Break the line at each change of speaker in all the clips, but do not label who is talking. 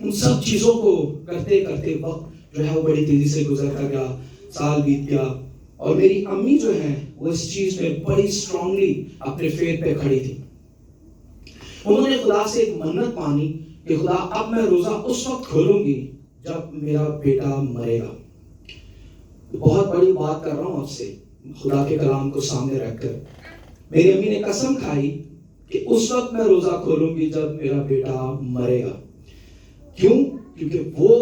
ان سب چیزوں کو کرتے کرتے وقت جو ہے وہ بڑی تیزی سے گزرتا گیا، سال بیت گیا، اور میری امی جو ہیں وہ اس چیز میں بڑی اسٹرانگلی اپنے فیتھ پہ کھڑی تھی. انہوں نے خدا سے ایک منت مانی کہ خدا اب میں روزہ اس وقت کھولوں گی جب میرا بیٹا مرے گا. بہت بڑی بات کر رہا ہوں آپ سے، خدا کے کلام کو سامنے رکھ کر. میری امی نے قسم کھائی کہ اس وقت میں روزہ کھولوں گی جب میرا بیٹا مرے گا. کیوں؟ کیونکہ وہ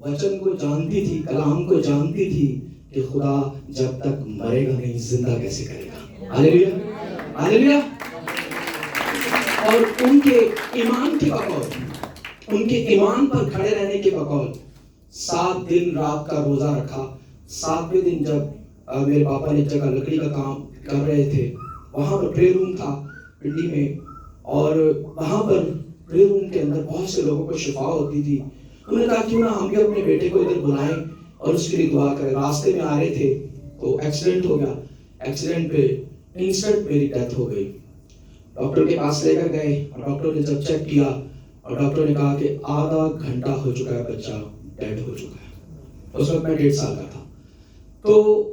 وچن کو جانتی تھی، کلام کو جانتی تھی کہ خدا جب تک مرے گا نہیں زندہ کیسے کرے گا. ہاللیلویا، ہاللیلویا. اور ان کے ایمان کے بقول، ان کے ایمان پر کھڑے رہنے کے بقول 7 دن رات کا روزہ رکھا. 7ویں دن جب میرے پاپا نے جگہ لکڑی کا کام کر رہے تھے، وہاں پر پریئر روم تھا پنڈی میں، اور وہاں پر پریئر روم کے اندر بہت سے لوگوں کو شفا ہوتی تھی. انہوں نے کہا کیوں نہ ہم بھی اپنے بیٹے کو ادھر بلائیں اور اس کے لیے دعا کریں. راستے میں آ رہے تھے تو ایکسیڈنٹ ہو گیا. ایکسیڈنٹ پہ انسٹنٹ میری ڈیتھ ہو گئی. ڈاکٹر کے پاس لے کر گئے اور ڈاکٹر نے جب چیک کیا اور ڈاکٹر نے کہا کہ آدھا گھنٹہ ہو چکا ہے، بچہ ڈیڈ ہو چکا ہے. اس وقت میں 1.5 سال کا تھا. تو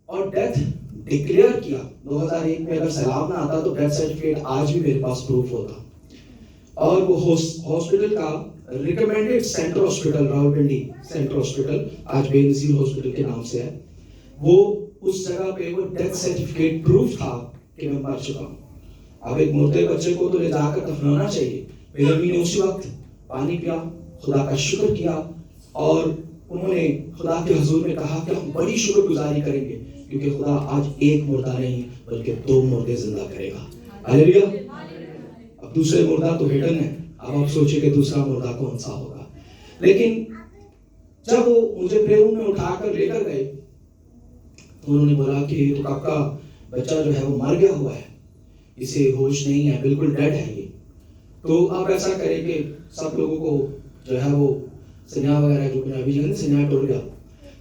اور ڈیتھ ڈکلیئر کیا 2001 میں. اگر سیلاب نہ آتا تو ڈیتھ سرٹیفکیٹ آج بھی میرے پاس پروف ہوتا. اور وہ ہاسپٹل کا recommended centre hospital Rawalpindi centre hospital آج بے نظیر ہاسپٹل کے نام سے ہے. وہ اس جگہ پہ وہ ڈیتھ سرٹیفکیٹ پروف تھا کہ میں مر چکا ہوں. اب ایک مردے بچے کو تو لے جا کر دفنانا چاہیے. میری امی نے اسی وقت پانی پیا، خدا کا شکر کیا، اور انہوں نے خدا کے حضور میں کہا کہ ہم بڑی شکر گزاری کریں گے کیونکہ خدا آج ایک مردہ نہیں بلکہ 2 مردے زندہ کرے گا. ہاللیلویا. اب دوسرے مردہ تو ہڈن ہے. اب آپ سوچیں کہ دوسرا مردہ کون سا ہوگا. لیکن جب وہ مجھے پریئر روم میں اٹھا کر لے کر گئے تو انہوں نے بولا کہ تو آپ کا بچہ جو ہے وہ مر گیا ہوا ہے، اسے ہوش نہیں ہے، بالکل ڈیڈ ہے یہ. تو آپ ایسا کریں کہ سب لوگوں کو جو ہے وہ سنیا وغیرہ جو پنجابی جگہ سنیا ٹوٹ گیا،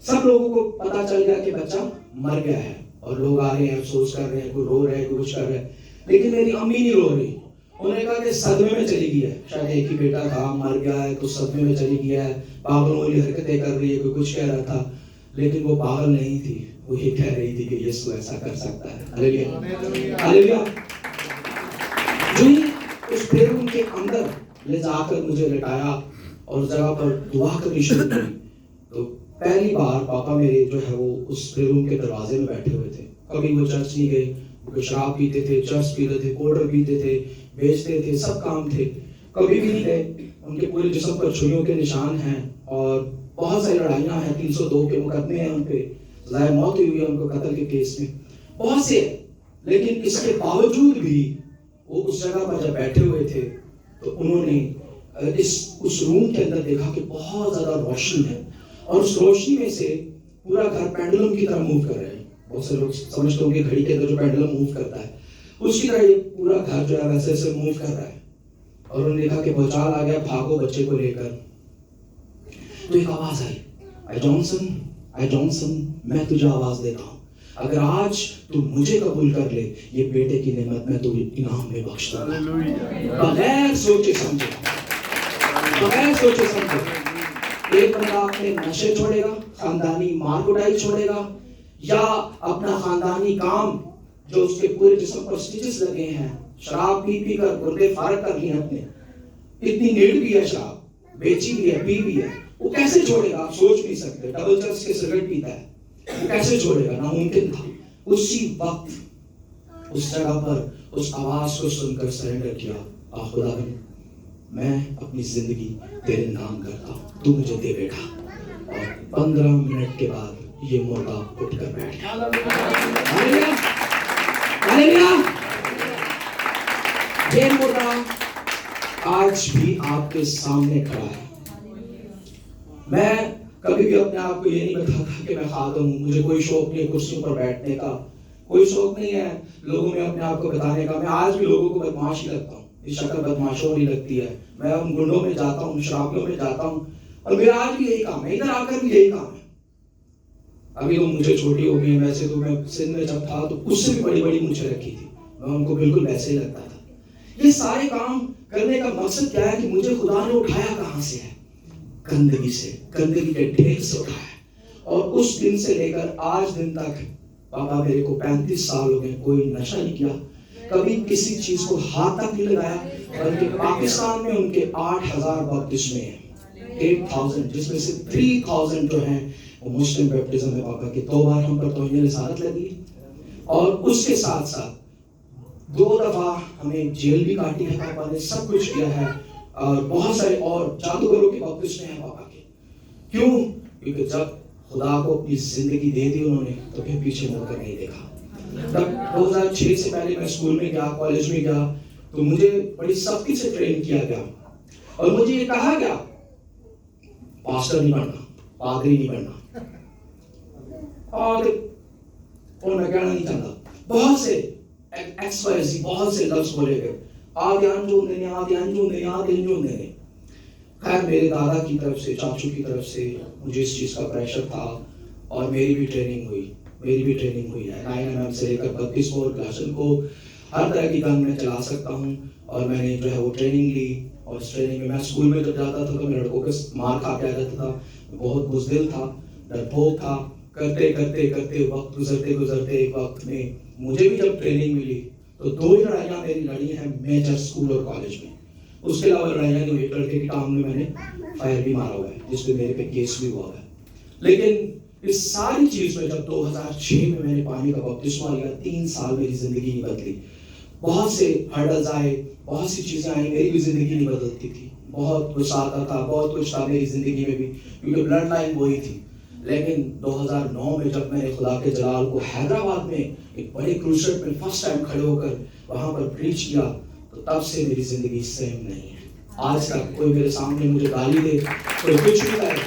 سب لوگوں کو پتا چل گیا کہ بچہ مر گیا ہے، اور لوگ آ رہے ہیں، افسوس کر رہے ہیں، کوئی رو رہے ہیں، کوئی کچھ کر رہے ہیں. لیکن میری امی نہیں رو رہی. انہوں نے کہا کہ صدمے میں چلی گئی ہے، شاید ایک ہی بیٹا تھا، مر گیا ہے تو صدمے میں چلی گیا ہے، پاگلوں والی حرکتیں کر رہی ہے، کوئی کچھ کہہ رہا تھا. لیکن وہ پاگل نہیں تھی، وہ یہ کہہ رہی تھی کہ یسوع ایسا کر سکتا ہے. ہاللیلویا، ہاللیلویا. جو ہی اس پریئر روم کے اندر لے جا کر مجھے لٹایا اور اس جگہ پر دعا کرنی شروع کی، تو پہلی بار پاپا میرے جو ہے وہ اس پریئر روم کے دروازے میں بیٹھے ہوئے تھے. کبھی وہ چرچ نہیں گئے، وہ شراب پیتے تھے، چرچ پیتے تھے، پاؤڈر پیتے تھے، بیچتے تھے، سب کام تھے. کبھی بھی نہیں گئے. ان کے پورے جسم پر چھریوں کے نشان ہیں اور بہت ساری لڑائیاں ہیں، 302 کے مقدمے ہیں ان پہ، ضائع موت ہوئی ہے ان کو قتل کے کیس میں، بہت سے. لیکن اس کے باوجود بھی وہ اس جگہ پر جب بیٹھے ہوئے تھے تو انہوں نے اس روم کے اندر دیکھا کہ بہت زیادہ روشنی ہے، اور اس روشنی میں سے پورا گھر پینڈولم کی طرح موو کر رہے ہیں. بہت سے لوگ سمجھتے ہوں کہ گھڑی کے اندر جو پینڈولم موو کرتا ہے اس کی طرح یہ پورا گھر جو ہے ویسے سے موو کر رہا ہے. اور انہوں نے دیکھا کہ بھوچال آ گیا، بھاگو بچے کو لے کر. تو ایک آواز آئی، اے جانسن میں تجھے آواز دیتا ہوں، اگر آج تو مجھے قبول کر لے یہ بیٹے کی نعمت میں تو انعام میں بخش دوں گا. بغیر سوچے سمجھے، بغیر سوچے سمجھے ایک بندہ اپنے نشے چھوڑے گا، خاندانی مار کٹائی چھوڑے گا، یا اپنا خاندانی کام جو اس کے پورے جسم پر سٹیچز لگے ہیں، شراب پی پی کر گردے فارغ کر لیے اپنے، اتنی نیڑ بھی ہے، شراب بیچی بھی ہے، پی بھی ہے، وہ کیسے چھوڑے گا؟ آپ سوچ نہیں سکتے. ڈبل چرس کے سگریٹ پیتا ہے، وہ کیسے چھوڑے گا؟ ناممکن تھا. اسی وقت اس جگہ پر اس آواز کو سن کر سرنڈر کیا، خدا میں اپنی زندگی تیرے نام کرتا ہوں، تو مجھے دے بیٹا. اور 15 منٹ کے بعد یہ مردہ اٹھ کر بیٹھ گیا. ہاللیلویا، ہاللیلویا. یہ مردہ آج بھی آپ کے سامنے کھڑا ہے. میں کبھی بھی اپنے آپ کو یہ نہیں بتاتا کہ میں خادم ہوں. مجھے کوئی شوق نہیں ہے کرسیوں پر بیٹھنے کا، کوئی شوق نہیں ہے لوگوں میں اپنے آپ کو بتانے کا. میں آج بھی لوگوں کو بدماش ہی لگتا ہوں، اس شکل بدماشوں نہیں لگتی ہے. میں ان گنڈوں میں جاتا ہوں، شرابیوں میں جاتا ہوں، اور میرا آج بھی یہی کام ہے، ادھر آ کر بھی یہی کام ہے. ابھی تو مجھے چھوٹی ہو گئی، ویسے تو میں سندھ میں جب تھا تو اس سے بھی بڑی بڑی مجھے رکھی تھی، میں ان کو بالکل ویسے ہی لگتا تھا. یہ سارے کام کرنے کا مقصد کیا ہے کہ مجھے خدا نے اٹھایا کہاں سے ہے. گندگی سے، گندگی کے ڈھیر سے اٹھایا. اور اس دن سے لے کر آج دن تک پاپا میرے کو 35 سال ہو گئے، کوئی نشہ نہیں کیا، کبھی کسی چیز کو ہاتھ تک نہیں لگایا. بلکہ پاکستان میں ان کے 8000 بپتسمے ہیں، 8000، جس میں سے 3000 جو ہیں وہ مسلم بیپٹزم ہے پاپا کے. 2 بار ہم پر توہین رسالت لگی، اور اس کے ساتھ ساتھ 2 دفعہ ہمیں جیل بھی کاٹی ہے پاپا نے، سب کچھ کیا ہے. اور بہت سارے اور جادوگروں کے بپتسمے ہیں پاپا کے. کیوں؟ کیونکہ جب خدا کو اپنی زندگی دے دی انہوں نے تو پھر پیچھے مڑ کر نہیں دیکھا. تب 2006 سے پہلے میں اسکول میں گیا، کالج میں گیا، تو مجھے بڑی سختی سے ٹرین کیا گیا اور مجھے یہ کہا گیا پاسٹر نہیں بننا، پادری نہیں بننا. اور میں کہنا نہیں چاہتا، بہت سے ایکس وائی زی بہت سے لفظ بولے گئے، آگے انجون دینے، آگے انجون دینے، آگے انجون دینے. خیر میرے دادا کی طرف سے، چاچو کی طرف سے مجھے اس چیز کا پریشر تھا، اور میری بھی ٹریننگ ہوئی ہے. 9 mm سے لے کر 32 بور کلاشن کو ہر طرح کی گن میں چلا سکتا ہوں. اور میں نے جو ہے وہ ٹریننگ لی، اور اس ٹریننگ میں اسکول میں جب جاتا تھا تو میں لڑکوں کے مار کھا کے آ جاتا تھا. بہت بزدل تھا، ڈرپوک تھا. کرتے وقت گزرتے ایک وقت میں مجھے بھی جب ٹریننگ ملی تو 2 ہی لڑائیاں میری لڑی ہیں میجر اسکول اور کالج میں. اس کے علاوہ لڑائیاں نہیں ہوئی. لڑکے کی ٹانگ میں نے فائر بھی مارا ہوا ہے، جس پہ میرے پہ کیس بھی ہوا ہے. لیکن اس ساری چیز میں جب 2006 میں نے پانی کا بپتسمہ لیا، 3 سال میری زندگی نہیں بدلی. بہت سے ہرڈلز آئے، بہت سی چیزیں آئیں، میری بھی زندگی نہیں بدلتی تھی. بہت غصہ آتا تھا، بہت کچھ تھا میری زندگی میں بھی، کیونکہ بلڈ لائن وہی تھی. لیکن 2009 میں جب میں نے خدا کے جلال کو حیدرآباد میں ایک بڑے کروسیڈ میں فرسٹ ٹائم کھڑے ہو کر وہاں پر پریچ کیا، تو تب سے میری زندگی سیم نہیں ہے. آج تک کوئی میرے سامنے مجھے گالی دے، کوئی کچھ بھی کرے،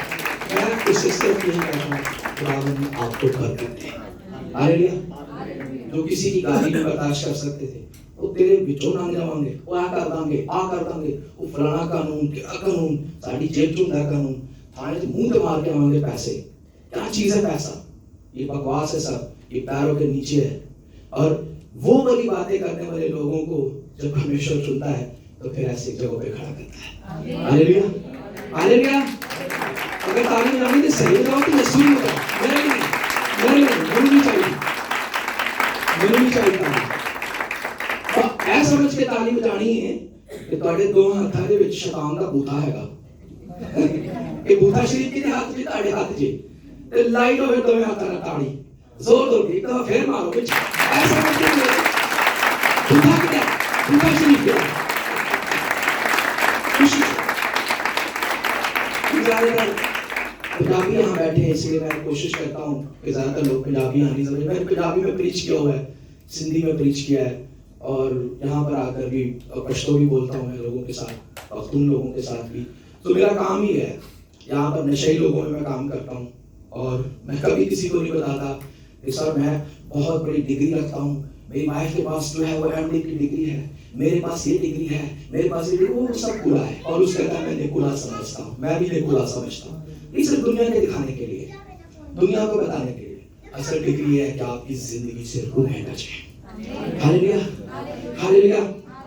میں اس سے صرف یہی کہتا ہوں خداوند آپ کو برکت دے. ہاللیلویا. جو کسی کی گالی بھی برداشت کر سکتے تھے وہ تیرے بچوں نہ جاؤں گے، وہ کر دیں گے، وہ فلانا قانون کیا قانون، ساڑی جیب چوندا قانون، تھانے منہ تے مار کے مانگے پیسے. کیا چیز ہے پیسہ؟ یہ بکواس ہے سب، یہ پیروں کے نیچے ہے. اور وہ بڑی باتیں کرنے والے لوگوں کو جب ہمیشہ چنتا ہے تو پھر ایسی جگہوں پہ کھڑا کرتا ہے. ہاللیلویا، ہاللیلویا. اگر تعلیم جانی تو صحیح جاؤ تو یسوع ہوگا، میرے نہیں چاہیے. ایسا سمجھ کے تعلیم جانی ہے کہ تھوڑے 2 ہاتھاں دے وچ شیطان دا بوتا ہے گا. یہ بوتا شریف کے ہاتھ میں تاڑے ہاتھ جی تے لائٹ ہوئے تو ہاتھ نہ تاڑی زور کے تو پھر مارو وچ ایسا سمجھ کے بوتا کیا بوتا شریف کیا پنجابی یہاں بیٹھے ہیں، اس لیے میں کوشش کرتا ہوں کہ زیادہ تر لوگ پنجابی نہیں سمجھیں. میں پنجابی میں پریچ کیا ہوا ہے، سندھی میں پریچ کیا ہے، اور یہاں پر آ کر بھی پشتو بھی بولتا ہوں میں لوگوں کے ساتھ، پختون لوگوں کے ساتھ بھی. تو میرا کام ہی ہے یہاں پر نشئی لوگوں میں کام کرتا ہوں. اور میں کبھی کسی کو نہیں بتاتا کہ سر میں بہت بڑی ڈگری رکھتا ہوں، میری وائف کے پاس جو ہے وہ MD کی ڈگری ہے، میرے پاس یہ ڈگری ہے، میرے پاس یہ ڈگری، وہ سب کھلا ہے. اور اس کہتا ہے میں نیکولا سمجھتا ہوں، میں بھی نیکولا سمجھتا ہوں. یہ صرف دنیا کے دکھانے کے لیے، دنیا کو بتانے کے لیے. اصل ڈگری ہے کہ آپ کی زندگی سے روحیں بچیں. ہاللیلویا، ہاللیلویا.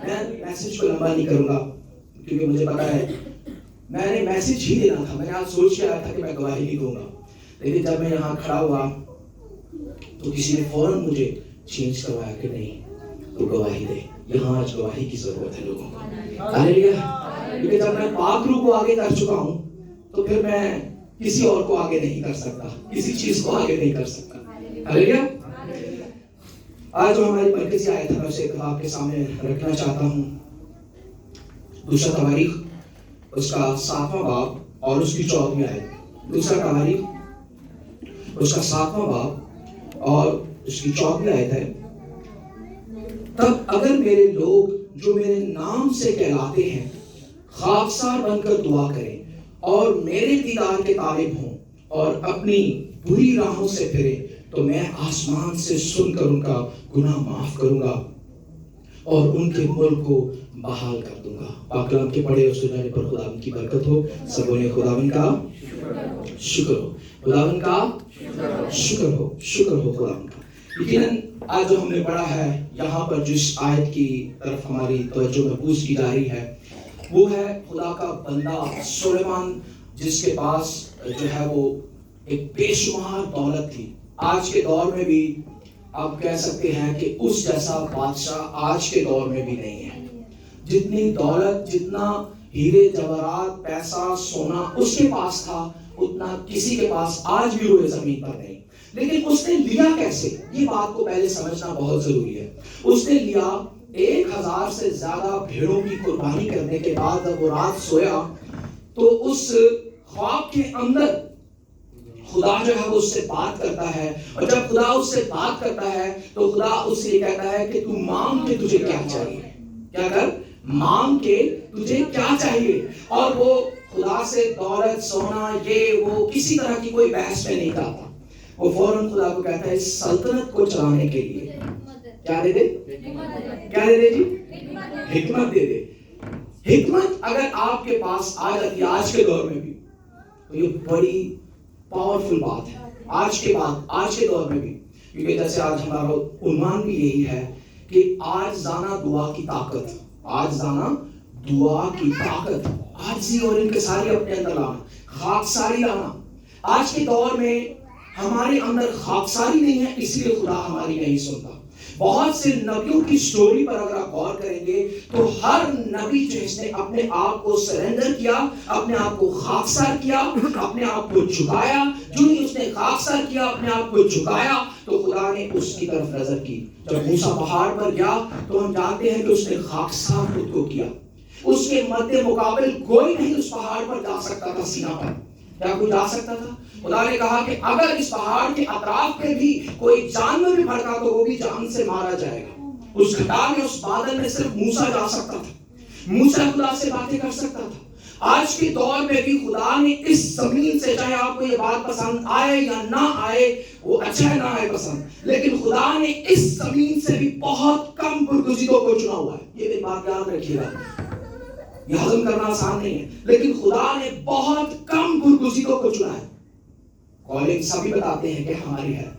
میں میسج کو لمبا نہیں کروں گا کیونکہ مجھے پتا ہے میں نے میسج ہی دینا تھا. میں نے آج سوچ کے آیا تھا کہ میں گواہی نہیں دوں گا، لیکن جب میں یہاں کھڑا ہوا تو کسی نے فوراً مجھے چینج کروایا کہ نہیں تو گواہی دے. یہاں آج گواہی کی ضرورت ہے لوگوں کو. ہاللیلویا. کیونکہ جب میں پاک روح کو آگے کر چکا ہوں تو پھر میں کسی اور کو آگے نہیں کر سکتا، کسی چیز کو آگے نہیں کر سکتا. ہاللیلویا. آج جو ہماری مرکزی آیت ہے میں اسے آپ کے سامنے رکھنا چاہتا ہوں. دوسرا تواریخ اس کا 7واں باب اور اس کی 14ویں آیت. دوسرا تواریخ اس کا 7واں باب اور اس کی 14ویں آیت ہے. تب اگر میرے لوگ جو میرے نام سے کہلاتے ہیں خاکسار بن کر دعا کریں اور میرے دیدار کے طالب ہوں اور اپنی بری راہوں سے پھریں تو میں آسمان سے سن کر ان کا گناہ معاف کروں گا اور ان کے ملک کو بحال کر دوں گا. پاک کلام کے پڑھے اور سنانے پر خداوند کی برکت ہو. سبوں نے خداوند کا شکر ہو، خداوند کا شکر ہو، شکر ہو خداوند کا. یقیناً آج جو ہم نے پڑھا ہے یہاں پر جس آیت کی طرف ہماری توجہ محفوظ کی جا رہی ہے وہ ہے خدا کا بندہ سلیمان جس کے پاس جو ہے وہ ایک بے شمار دولت تھی. آج کے دور میں بھی آپ کہہ سکتے ہیں کہ اس جیسا بادشاہ آج کے دور میں بھی نہیں ہے. جتنی دولت، جتنا ہیرے جواہرات، پیسہ، سونا اس کے پاس تھا، اتنا کسی کے پاس آج بھی روئے زمین پر نہیں. لیکن اس نے لیا کیسے؟ یہ بات کو پہلے سمجھنا بہت ضروری ہے. اس نے لیا 1000 سے زیادہ بھیڑوں کی قربانی کرنے کے بعد جب وہ رات سویا تو اس خواب کے اندر خدا جو ہے وہ اس سے بات کرتا ہے. اور جب خدا اس سے بات کرتا ہے تو خدا اس سے یہ کہتا ہے کہ تو مانگ کے تجھے کیا چاہیے. کیا کر؟ مانگ کے تجھے کیا چاہیے. اور وہ خدا سے دولت، سونا، یہ وہ کسی طرح کی کوئی بحث میں نہیں جاتا. وہ فوراً خدا کو کہتا ہے سلطنت کو چلانے کے لیے کیا دے دے؟ کیا دے دے جی؟ حکمت دے دے. حکمت اگر آپ کے پاس آ جاتی ہے آج کے دور میں بھی تو یہ بڑی پاورفل بات ہے. آج کے دور میں بھی، کیونکہ جیسے آج ہمارا عنوان بھی یہی ہے کہ آج زانا دعا کی طاقت. آج زانا دعا کی طاقت، عاجزی اور انکساری اپنے اندر لانا، خاکساری لانا. آج کے دور میں ہمارے اندر خاکساری نہیں ہے، اس لیے خدا ہماری نہیں سنتا. بہت سے نبیوں کی سٹوری پر اگر آپ غور کریں گے تو ہر نبی جس نے اپنے آپ کو سرنڈر کیا، اپنے آپ کو خاکسار کیا، اپنے آپ کو جھکایا، جو ہی اس نے خاکسار کیا، اپنے آپ کو جھکایا تو خدا نے اس کی طرف نظر کی. جب موسیٰ پہاڑ پر گیا تو ہم جانتے ہیں کہ اس نے خاکسار خود کو کیا. اس کے مد مقابل کوئی نہیں اس پہاڑ پر جا سکتا تھا. سینا پر کیا کوئی جا سکتا تھا؟ خدا نے کہا کہ اگر اس پہاڑ کے اطراف پہ بھی کوئی جانور بھی بھڑکا تو وہ بھی جان سے مارا جائے گا. اس گھٹا میں، اس بادل میں صرف موسیٰ جا سکتا تھا. موسیٰ خدا سے باتیں کر سکتا تھا. آج کے دور میں بھی خدا نے اس زمین سے، چاہے آپ کو یہ بات پسند آئے یا نہ آئے، وہ اچھا ہے نہ آئے پسند، لیکن خدا نے اس زمین سے بھی بہت کم برگزیدوں کو چنا ہوا ہے. یہ میری بات یاد رکھیے گا، یہ ہضم کرنا آسان نہیں ہے، لیکن خدا نے بہت کم برگزیدوں کو چنا ہے. کالنگ سبھی بتاتے ہیں کہ ہماری ہے.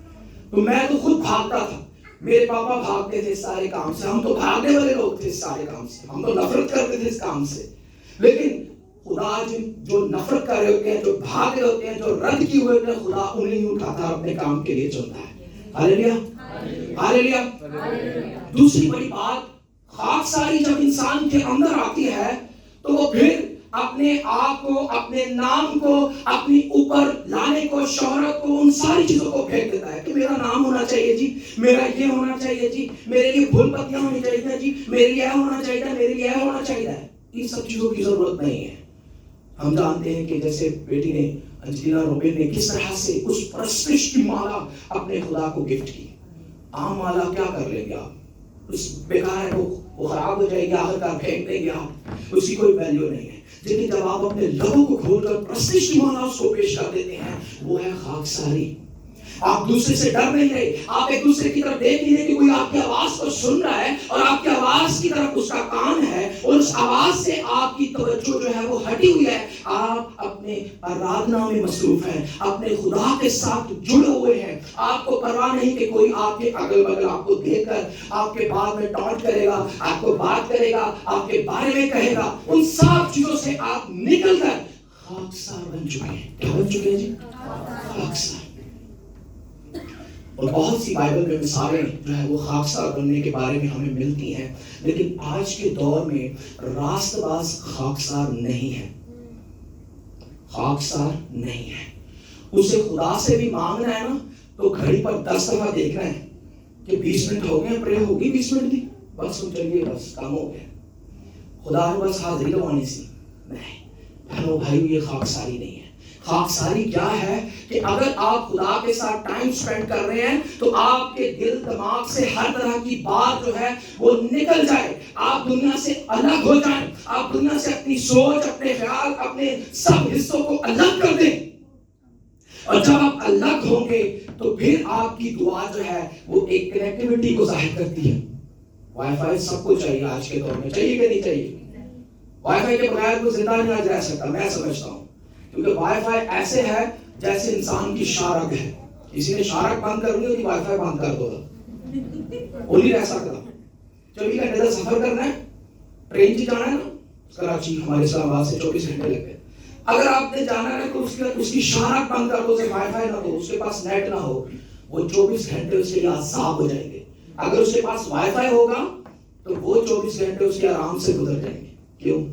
تو میں تو خود بھاگتا تھا، میرے پاپا بھاگتے تھے اس سارے کام سے، ہم تو بھاگنے والے لوگ تھے اس سارے کام سے، ہم تو نفرت کرتے تھے اس کام سے. لیکن خدا جو نفرت کر رہے ہوتے ہیں، جو بھاگ رہے ہوتے ہیں، جو رد کیے ہوئے ہوتے ہیں، خدا انہیں ہی اٹھاتا ہے، اپنے کام کے لیے چنتا ہے. ہاللیلویا، ہاللیلویا. دوسری بڑی بات، خاکساری جب انسان کے اندر آتی ہے تو وہ پھر اپنے آپ کو، اپنے نام کو، اپنی اوپر لانے کو، شہرت کو، ان ساری چیزوں کو پھینک دیتا ہے کہ میرا نام ہونا چاہیے جی، میرا یہ ہونا چاہیے جی، میرے لیے پھول پتیاں ہونی چاہیے جی، میرے لیے یہ ہونا چاہیے، میرے لیے یہ ہونا چاہیے. ان سب چیزوں کی ضرورت نہیں ہے. ہم جانتے ہیں کہ جیسے بیٹی نے، انجلینا روبین نے کس طرح سے اس پرستش کی مالا اپنے خدا کو گفٹ کی. عام مالا کیا کر لیں گے آپ؟ اس بیکار ہے، وہ خراب ہو جائے گی، آخر کار پھینک دیں گے آپ، اس کی کوئی ویلیو نہیں ہے. لیکن جب آپ اپنے لبوں کو کھول کر پرستش کی مالا اس کو پیش کر دیتے ہیں، وہ ہے خاکساری. آپ دوسرے سے ڈر نہیں رہے، آپ ایک دوسرے کی طرف دیکھ نہیں رہے کہ کوئی آپ کی آواز کو سن رہا ہے اور آپ کی آواز کی طرف اس کا کان ہے اور اس آواز سے آپ کی توجہ جو ہے وہ ہٹی ہوئی ہے. آپ اپنے آرادھنا میں مصروف ہیں، اپنے خدا کے ساتھ جڑے ہوئے ہیں. آپ کو پرواہ نہیں کہ کوئی آپ کے اگل بگل آپ کو دیکھ کر آپ کے بعد میں ٹانٹ کرے گا، آپ کو بات کرے گا، آپ کے بارے میں کہے گا. ان سب چیزوں سے آپ نکل کر خاکسار بن چکے ہیں. کیا بن چکے ہیں جی؟ خاکسار. اور بہت سی بائبل میں مثالیں جو ہے وہ خاکسار بننے کے بارے میں ہمیں ملتی ہیں. لیکن آج کے دور میں راست باز خاکسار نہیں ہے، خاکسار نہیں ہے. اسے خدا سے بھی مانگنا ہے نا تو گھڑی پر 10 دفعہ دیکھنا ہے کہ 20 منٹ ہو گئے، پرے ہوگی 20 منٹ کی، بس ہم چلیے، بس کام ہو گیا. خدا نے بس حاضری لوانی سی. نہیں بہنوں بھائی، یہ خاکساری نہیں ہے. خاکساری کیا ہے کہ اگر آپ خدا کے ساتھ ٹائم سپینڈ کر رہے ہیں تو آپ کے دل دماغ سے ہر طرح کی بات جو ہے وہ نکل جائے، آپ دنیا سے الگ ہو جائیں، آپ دنیا سے اپنی سوچ، اپنے خیال، اپنے سب حصوں کو الگ کر دیں. اور جب آپ الگ ہوں گے تو پھر آپ کی دعا جو ہے وہ ایک کنیکٹیوٹی کو ظاہر کرتی ہے. وائی فائی سب کو چاہیے آج کے دور میں، چاہیے کہ نہیں چاہیے؟ وائی فائی کے بغیر کوئی زندہ نہیں آج رہ سکتا، میں سمجھتا ہوں. کیونکہ وائی فائی ایسے ہے جیسے انسان کی شارک ہے. کسی نے شارک بند کرنی ہوتی، وائی فائی بند کر دو، وہ نہیں رہ سکتا. 24 گھنٹے کا سفر کرنا ہے، ٹرین سے جانا ہے نا، کراچی ہمارے اسلام آباد سے 24 گھنٹے لگتے ہیں. اگر آپ نے جانا ہے تو اس کی شارک بند کر دو، اسے وائی فائی نہ ہو، اس کے پاس نیٹ نہ ہو، وہ 24 گھنٹے اس کے لیے عذاب ہو جائیں گے۔ اگر اس کے پاس وائی فائی ہوگا تو وہ 24 گھنٹے اس کے آرام سے گزر جائیں گے۔ کیوں؟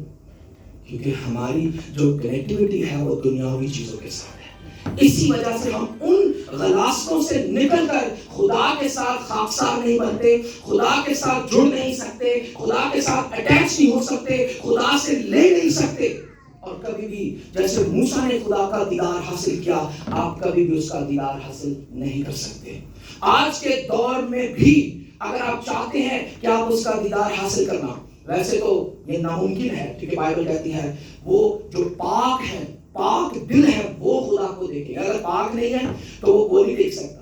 کیونکہ ہماری جو کنیکٹیوٹی ہے وہ دنیاوی چیزوں کے ساتھ ہے۔ اسی وجہ سے ہم ان غلاستوں سے نکل کر خدا کے ساتھ خاکسار نہیں بنتے، خدا کے ساتھ جڑ نہیں سکتے، خدا کے ساتھ اٹیچ نہیں ہو سکتے، خدا سے لے نہیں سکتے۔ اور کبھی بھی جیسے موسیٰ نے خدا کا دیدار حاصل کیا، آپ کبھی بھی اس کا دیدار حاصل نہیں کر سکتے۔ آج کے دور میں بھی اگر آپ چاہتے ہیں کہ آپ اس کا دیدار حاصل کرنا، ویسے تو یہ ناممکن ہے، کیونکہ بائبل کہتی ہے وہ جو پاک ہے، پاک دل ہے، وہ خدا کو دیکھے۔ اگر پاک نہیں ہے تو وہ نہیں دیکھ سکتا۔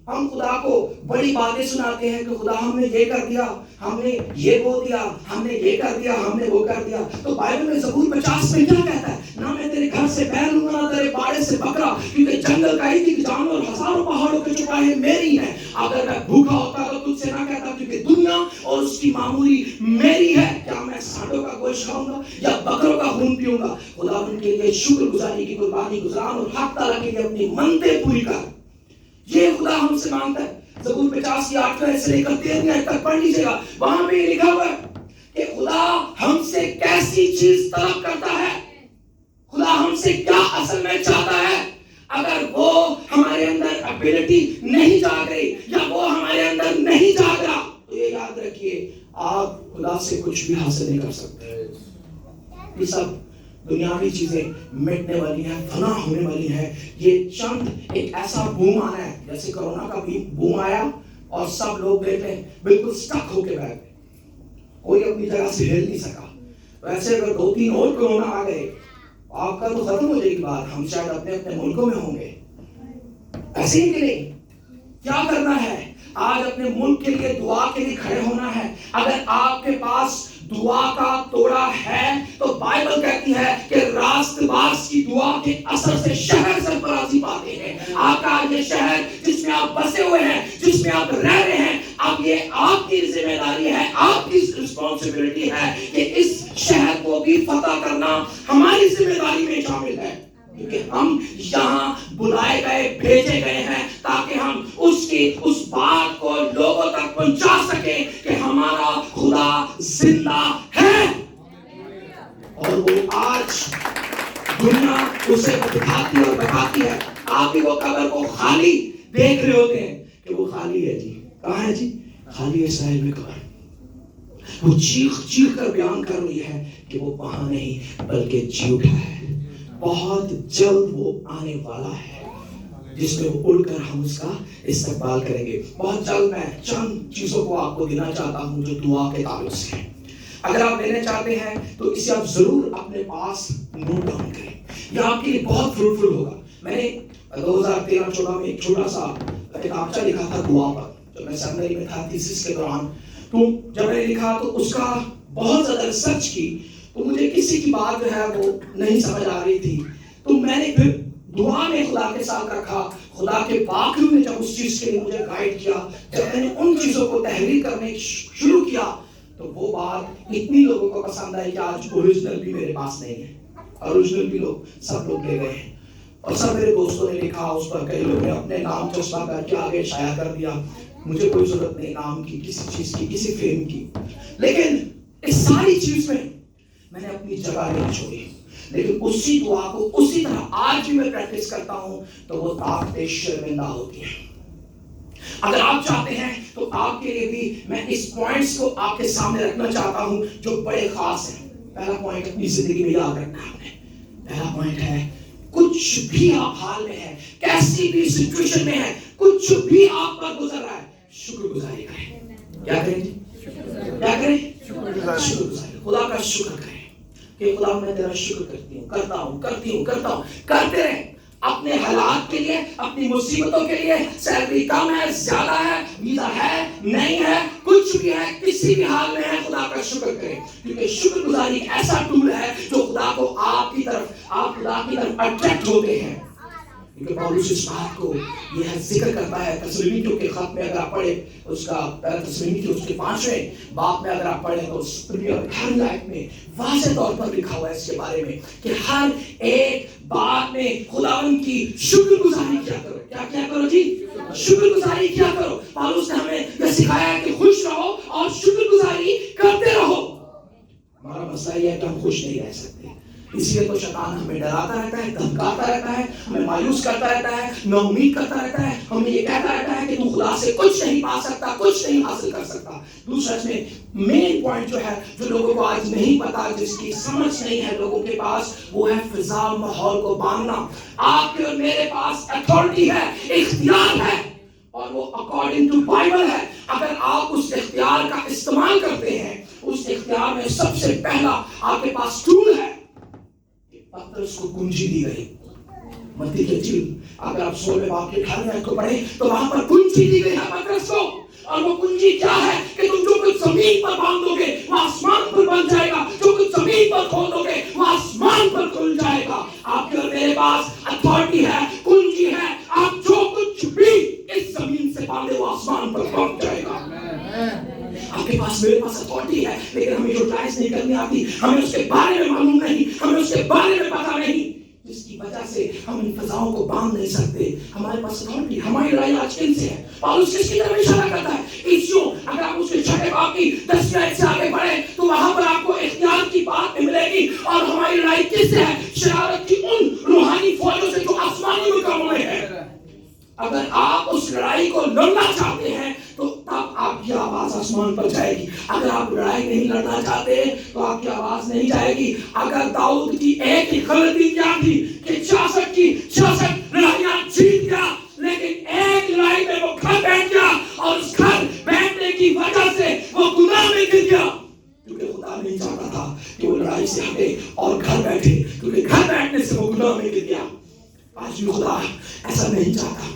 ہم خدا کو بڑی باتیں سناتے ہیں کہ خدا ہم نے یہ کر دیا، ہم نے یہ بول دیا، ہم نے یہ کر دیا، ہم نے وہ کر دیا۔ تو بائبل میں زبور 50 میں کیا کہتا ہے؟ نہ میں تیرے گھر سے بیل لوں گا، نہ تیرے باڑے سے بکرا، کیونکہ جنگل کا ایک ایک جانور ہزاروں پہاڑوں کے چوپائے میری ہے۔ اگر میں بھوکا ہوتا تو تجھ سے نہ کہتا، کیونکہ دنیا اور اس کی معموری میری ہے۔ کیا میں سانڈوں کا گوشت کھاؤں گا یا بکروں کا خون پیوں گا؟ خدا ان کے لیے شکر گزاری کی قربانی گزار اور حق تعالیٰ کے لیے اپنی منتیں پوری کر۔ یہ خدا ہم سے مانگتا ہے۔ زبور 50 کی 8 سے لے کر 13 تک پڑھ لیجیے گا، وہاں پہ لکھا ہوا ہے کہ خدا ہم سے کیسی چیز طلب کرتا ہے، خدا ہم سے کیا اصل میں چاہتا ہے۔ اگر وہ ہمارے اندر ابیلٹی نہیں جاگ رہی یا وہ ہمارے اندر نہیں جاگ رہا تو یہ یاد رکھیے آپ خدا سے کچھ بھی حاصل نہیں کر سکتے۔ یہ سب دنیاوی چیزیں مٹنے والی ہیں، فنا ہونے والی ہیں۔ یہ چند ایک ایسا بوم آنا ہے، جیسے کرونا کا بھی بوم آیا اور سب لوگ بیٹھے بالکل سٹک ہو کے بیٹھ گئے، کوئی اپنی جگہ سے ہل نہیں سکا۔ ویسے اگر 2-3 اور کرونا آ گئے آپ کا تو ختم ہو جائے گی بات، ہم شاید اپنے اپنے ملکوں میں ہوں گے۔ ایسے ہی کے لیے کیا کرنا ہے؟ آج اپنے ملک کے لیے دعا کے لیے کھڑے ہونا ہے۔ اگر آپ کے پاس دعا کا توڑا ہے تو بائبل کہتی ہے کہ راست باز کی دعا کے اثر سے شہر سرفرازی پاتے ہیں۔ آپ کا یہ شہر جس میں آپ بسے ہوئے ہیں، جس میں آپ رہ رہے ہیں، اب یہ آپ کی ذمہ داری ہے، آپ کی رسپانسبلٹی ہے کہ اس شہر کو بھی فتح کرنا ہماری ذمہ داری میں شامل ہے، کیونکہ ہم یہاں بلائے گئے، بھیجے گئے ہیں تاکہ ہم اس بات کو لوگوں تک پہنچا سکیں کہ ہمارا خدا زندہ ہے اور وہ آج دنیا اسے دکھاتی اور بتاتی ہے۔ آپ بھی وہ قبر کو خالی دیکھ رہے ہوتے ہیں کہ وہ خالی ہے۔ جی کہاں ہے؟ جی خالی ہے اسرائیل میں قبر۔ وہ چیخ چیخ کر بیان کر رہی ہے کہ وہ وہاں نہیں بلکہ جی اٹھا ہے، بہت جلد وہ آنے والا ہے جس میں وہ اڑ کر ہم اس کا استقبال کریں گے۔ بہت جلد میں چند چیزوں کو آپ کو دینا چاہتا ہوں جو دعا کے تعلق سے ہیں۔ اگر آپ لینا چاہتے ہیں تو اسے آپ ضرور اپنے پاس نوٹ ڈاؤن کریں، یہ آپ کے لیے بہت فروٹفل ہوگا۔ میں نے 2013-14 میں ایک چھوٹا سا کتابچہ لکھا تھا دعا پر، جب میں سیمنری میں تھا تھیسس کے دوران۔ تو جب میں نے لکھا تو اس کا بہت زیادہ ریسرچ کی تو مجھے کسی کی بات جو ہے وہ نہیں سمجھ آ رہی تھی، تو میں نے پھر دعا میں خدا کے ساتھ رکھا۔ خدا کے واقعوں نے جب اس چیز کے لیے مجھے گائیڈ کیا، جب میں نے ان چیزوں کو تحریر کرنے شروع کیا تو وہ بات اتنی لوگوں کو پسند آئی کہ آج اوریجنل بھی میرے پاس نہیں ہے، اوریجنل بھی سب لوگ لے گئے ہیں اور سب میرے دوستوں نے لکھا اس پر، کئی لوگوں نے اپنے نام چسپاں کر کے آگے شائع کر دیا۔ مجھے کوئی ضرورت نہیں نام کی، کسی چیز کی، کسی فیم کی، لیکن اس ساری چیز میں نے اپنی جگہ نہیں چھوڑی، لیکن اسی دعا کو اسی طرح آج بھی میں پریکٹس کرتا ہوں تو وہ طاقت شرمندہ ہوتی ہے۔ اگر آپ چاہتے ہیں تو آپ کے لیے بھی میں اس پوائنٹس کو آپ کے سامنے رکھنا چاہتا ہوں جو بڑے خاص ہیں۔ پہلا پوائنٹ اپنی زندگی میں یاد رکھنا ہے آپ نے۔ پہلا پوائنٹ ہے کچھ بھی آپ حال میں ہیں، کیسی بھی سچویشن میں ہیں، کچھ بھی آپ پر گزر رہا ہے، شکر گزاری کریں۔ کیا کریں جی؟ کیا کریں؟ شکر گزاری، خدا کا شکر کریں کہ خدا میں تیرا شکر کرتی ہوں، کرتی ہوں، کرتے رہیں۔ اپنے حالات کے لیے، اپنی مصیبتوں کے لیے، سیلری کم ہے، زیادہ ہے، ویزا ہے، نہیں ہے، کچھ بھی ہے، کسی بھی حال میں ہے، خدا کا شکر کریں، کیونکہ شکر گزاری ایسا ٹول ہے جو خدا کی طرف اٹریکٹ ہوتے ہیں۔ کیونکہ پولس اس بات کو یہ ذکر کرتا ہے تسالونیکیوں کے خط میں، اگر آپ پڑھیں اس کا تسالونیکیوں اس کے 5ویں باب میں اگر آپ پڑھیں تو اس ہر آیت میں واضح طور پر لکھا ہوا ہے اس کے بارے میں کہ ہر ایک بات میں خداوند کی شکر گزاری کیا کرو. کیا کرو جی؟ شکر گزاری کیا کرو. پولس نے ہمیں یہ سکھایا ہے کہ خوش رہو اور شکر گزاری کرتے رہو. ہمارا مسئلہ یہ ہے کہ ہم خوش نہیں رہ سکتے، اس لیے تو شیطان ہمیں ڈراتا رہتا ہے، دھمکاتا رہتا ہے، ہمیں مایوس کرتا رہتا ہے، نا امید کرتا رہتا ہے، ہمیں یہ کہتا رہتا ہے کہ تم خدا سے کچھ نہیں پا سکتا، کچھ نہیں حاصل کر سکتا. دوسرا اس میں مین پوائنٹ جو ہے جو لوگوں کو آج نہیں پتا، جس کی سمجھ نہیں ہے لوگوں کے پاس، وہ ہے فضا ماحول کو باندھنا. آپ کے اور میرے پاس اتھارٹی ہے، اختیار ہے، اور وہ اکارڈنگ ٹو بائبل ہے. اگر آپ اس اختیار کا استعمال کرتے ہیں، اس اختیار میں سب سے پہلا آپ کے پاس ٹول ہے. پترس کو کنجی دی گئی. متی کے انجیل اگر آپ 16 باب کے 18 کو پڑھیں تو وہاں پر کنجی دی گئی ہے پترس کو. اور وہ کنجی کیا ہے کہ تم جو کچھ زمین پر باندھو گے وہ آسمان پر بن جائے گا، جو کچھ زمین پر کھولو گے وہ آسمان پر کھل جائے گا. آپ کے اور میرے پاس اتھارٹی ہے، کنجی ہے. آپ جو کچھ بھی اس زمین سے باندھے وہ آسمان پر پہنچ جائے گا. آپ کے پاس میرے پاس اتھارٹی ہے، لیکن ہمیں یوٹیلائز نہیں کرنی آتی، ہمیں اس کے بارے میں معلوم نہیں، ہمیں اس کے بارے میں پتا نہیں، جس کی وجہ سے ہم ان فضاؤں کو باندھ نہیں سکتے. ہمارے پاس اتھارٹی. ہماری لڑائی آج کن سے ہے. پالوس کس کی طرف اشارہ کرتا ہے؟ عیسیوں. اگر آپ اس کے 6 باب کی 10 آیت سے آگے بڑھیں تو وہاں پر آپ کو اختیار کی بات ملے گی. اور ہماری لڑائی کس سے ہے؟ شرارت کی ان روحانی فوجوں سے جو آسمانی مقاموں میں ہے. اگر آپ اس لڑائی کو لڑنا چاہتے ہیں تو تب آپ کی آواز آسمان پر جائے گی. اگر آپ لڑائی نہیں لڑنا چاہتے تو آپ کی آواز نہیں جائے گی. اگر داؤد کی ایک ہی غلطی کیا تھی کہ 66 کی 66 لڑائیاں جیت گیا، لیکن ایک لڑائی میں وہ گھر بیٹھ گیا اور اس گھر بیٹھنے کی وجہ سے وہ گناہ میں گر گیا، کیونکہ خدا نہیں چاہتا تھا کہ وہ لڑائی سے ہٹے اور گھر بیٹھے، کیونکہ گھر بیٹھنے سے وہ گناہ میں گر گیا. آج بھی خدا ایسا نہیں چاہتا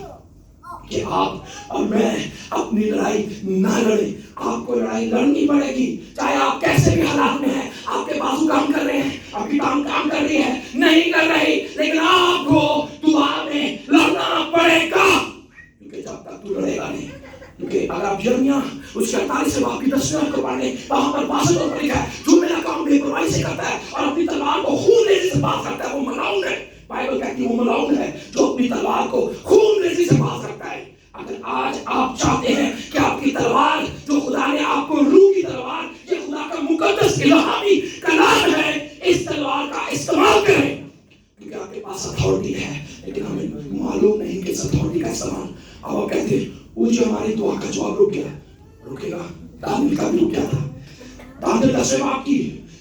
کہ آپ اور میں اپنی لڑائی نہ لڑیں. آپ کو لڑائی لڑنی پڑے گی، چاہے آپ کیسے بھی حالات میں ہیں. آپ کے بازو کام کر رہے ہیں، آپ کی ٹانگ کام کر رہی ہے، نہیں کر رہی، لیکن آپ کو دعا میں لڑنا پڑے گا. کیونکہ جب تک تو لڑے گا نہیں، کیونکہ اگر آپ یرمیہ اس کے 48 باب کی 10 کو پڑھیں وہاں پر واضح طور پر لکھا ہے جو میرا کام بے پرواہی سے کرتا ہے اور اپنی تلوار کو خون ریزی سے باز کرتا ہے وہ ملعون ہے. بائبل کہتی ہے وہ ملعون ہے جو اپنی تلوار کو خون ریزی سے باز کرتا ہے. اگر آج آپ چاہتے ہیں کہ آپ کی تلوار جو خدا نے آپ کو روح کی تلوار، یہ خدا کا مقدس الہامی کلام ہے، اس تلوار کا استعمال کریں، کیونکہ آپ کے پاس اتھارٹی ہے، لیکن ہمیں معلوم نہیں کہ اس اتھارٹی کا استعمال. اب آپ کہتے ہیں وہ جو ہماری دعا کا جواب رک گیا، رکے گا. دانیل کا بھی رک گیا تھا. دانیل 10 باب کی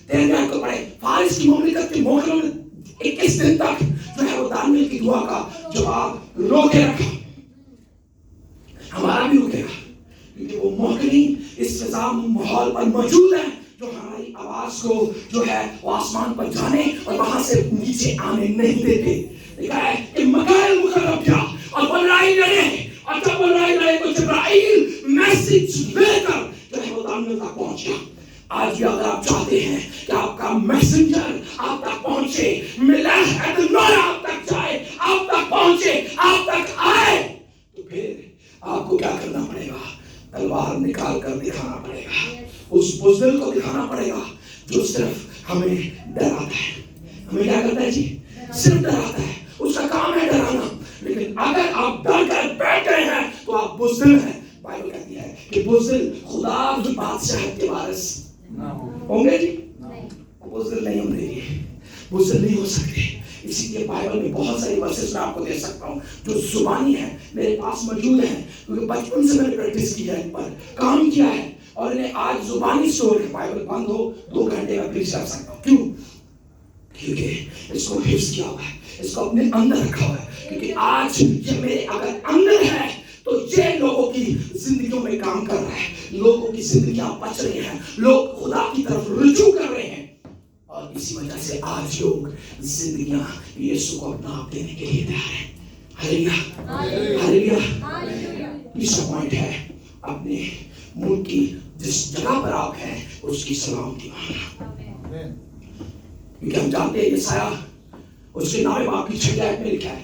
13 کو پڑھے. فارس کی مملکت کے موکلوں نے 21 دن تک جو ہے وہ دانیل کی دعا کا جواب روکے رکھا. ہمارا بھی رکے گا، کیونکہ وہ موکلی اس فضا ماحول پر موجود ہے جو ہماری آواز کو جو ہے وہ آسمان پر جانے اور وہاں سے نیچے آنے نہیں دیتے. لکھا ہے کہ مکائل مقرر کیا اور وہ لڑائی لڑے، اور جب وہ لڑائی لڑے تو جبرائیل میسج لے کر جو ہے وہ دانیل تک پہنچ گیا. آج بھی اگر آپ چاہتے ہیں کہ آپ کا میسنجر آپ تک پہنچے، ملائک ادنوی آپ تک جائے، آپ تک پہنچے، آپ تک آئے، تو پھر آپ کو کیا کرنا پڑے گا؟ تلوار نکال کر دکھانا پڑے گا. اس بزدل کو دکھانا پڑے گا جو صرف ہمیں ڈراتا ہے. ہمیں کیا کرتا ہے جی؟ صرف ڈراتا ہے. اس کا کام ہے ڈرانا. لیکن اگر آپ ڈر کر بیٹھ گئے ہیں تو آپ بزدل ہیں. بائبل کہتی ہے کہ بزدل خدا کی بادشاہت کے وارث ہوں گے جی. بزدل نہیں ہوں گے، بزدل نہیں ہو سکتے. اسی لیے بائبل میں بہت ساری ورسز میں آپ کو دے سکتا ہوں جو زبانی ہے، میرے پاس موجود ہیں، کیونکہ بچپن سے میں نے پریکٹس کی ہے، ان پر کام کیا ہے، اور انہیں آج زبانی سٹور ہے. بائبل بند ہو 2 گھنٹے میں پریچ کر سکتا ہوں. کیوں؟ کیونکہ اس کو حفظ کیا ہوا ہے، اس کو اپنے اندر رکھا ہوا ہے. کیونکہ آج یہ میرے اگر اندر ہے تو یہ لوگوں کی زندگیوں میں کام کر رہا ہے، لوگوں کی زندگیاں بچ رہی ہیں، لوگ خدا کی طرف رجوع کر رہے ہیں. اور اسی وجہ سے آج لوگ زندگیاں یسوع کو اپنا آپ دینے کے لیے تیار ہیں. ہلیلویا ہلیلویا. تیسرا پوائنٹ ہے اپنے ملک کی جس جگہ پر آپ ہیں اس کی سلامتی مانگنا. کیونکہ ہم جانتے ہیں یسایہ اس کے 9 باب کی 6 آیت میں لکھا ہے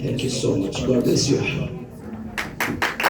Thank you so much. God bless you.